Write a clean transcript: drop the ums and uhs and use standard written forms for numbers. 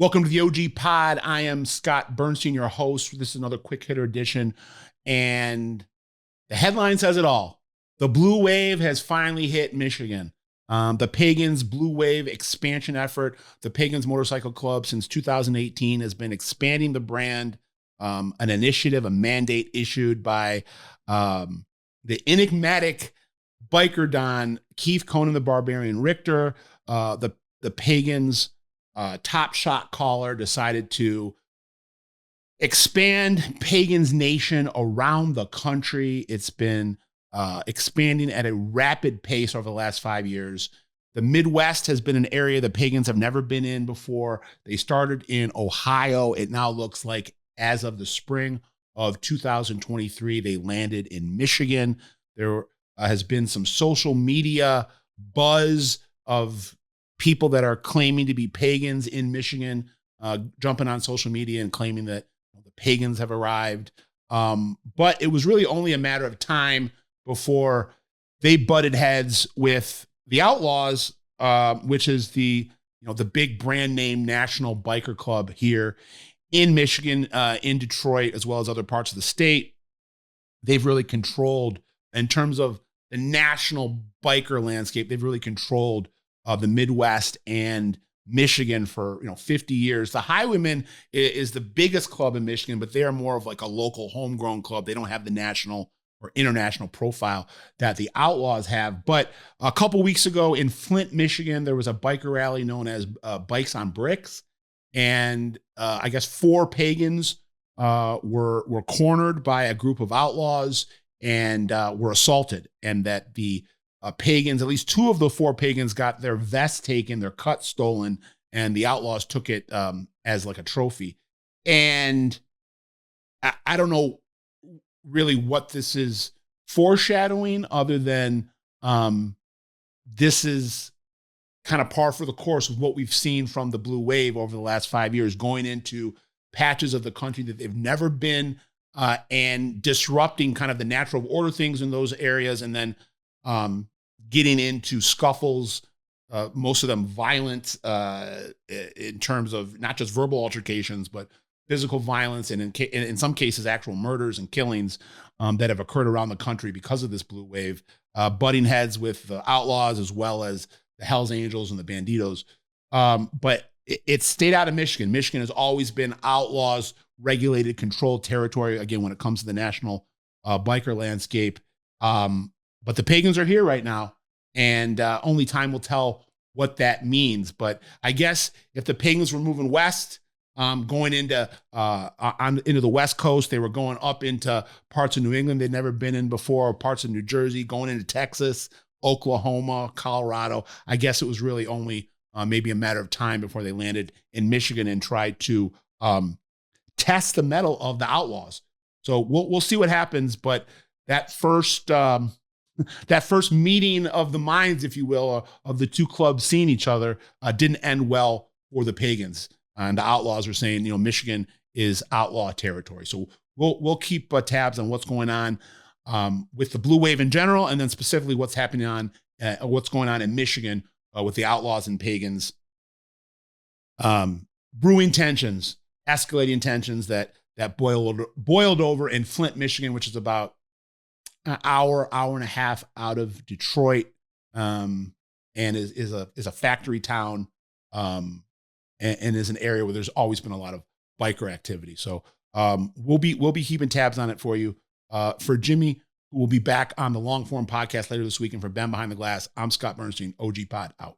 Welcome to the OG Pod. I am Scott Burnstein, your host. This is another quick hitter edition. And the headline says it all. The blue wave has finally hit Michigan. The Pagans Blue Wave expansion effort, the Pagans Motorcycle Club since 2018 has been expanding the brand, an initiative, a mandate issued by the enigmatic biker don Keith Conan the Barbarian Richter. The Pagans top shot caller decided to expand Pagans Nation around the country. It's been expanding at a rapid pace over the last 5 years. The Midwest has been an area the Pagans have never been in before. They started in Ohio. It now looks like as of the spring of 2023, they landed in Michigan. There has been some social media buzz of people that are claiming to be pagans in Michigan, jumping on social media and claiming that the pagans have arrived. But it was really only a matter of time before they butted heads with the Outlaws, which is the big brand name national biker club here in Michigan, in Detroit, as well as other parts of the state. They've really controlled, in terms of the national biker landscape, they've really controlled the Midwest and Michigan for 50 years. The Highwaymen is the biggest club in Michigan, but they are more of like a local homegrown club. They don't have the national or international profile that the Outlaws have. But a couple weeks ago in Flint, Michigan, there was a biker rally known as Bikes on Bricks. And I guess 4 pagans were cornered by a group of outlaws and were assaulted. And that the pagans, at least 2 of the 4 pagans, got their vests taken, their cut stolen, and the outlaws took it as like a trophy. And I don't know really what this is foreshadowing, other than this is kind of par for the course of what we've seen from the Blue Wave over the last 5 years, going into patches of the country that they've never been and disrupting kind of the natural order things in those areas, and then getting into scuffles, most of them violent in terms of not just verbal altercations, but physical violence, and in some cases, actual murders and killings that have occurred around the country because of this Blue Wave, butting heads with the Outlaws as well as the Hells Angels and the Banditos. But it stayed out of Michigan. Michigan has always been Outlaws, regulated, controlled territory, again, when it comes to the national biker landscape. But the pagans are here right now, and only time will tell what that means. But I guess if the pagans were moving west, going into the West Coast, they were going up into parts of New England they'd never been in before, parts of New Jersey, going into Texas, Oklahoma, Colorado. I guess it was really only maybe a matter of time before they landed in Michigan and tried to test the mettle of the Outlaws. So we'll see what happens. But that first meeting of the minds, if you will, of the 2 clubs seeing each other didn't end well for the pagans. And the Outlaws are saying, Michigan is outlaw territory. So we'll keep tabs on what's going on with the Blue Wave in general, and then specifically what's happening what's going on in Michigan with the Outlaws and pagans. Brewing tensions, escalating tensions that boiled over in Flint, Michigan, which is about an hour and a half out of Detroit, and is a factory town, and is an area where there's always been a lot of biker activity. So we'll be keeping tabs on it for you. For Jimmy, who will be back on the long form podcast later this week, and for Ben Behind the Glass, I'm Scott Burnstein. OG Pod out.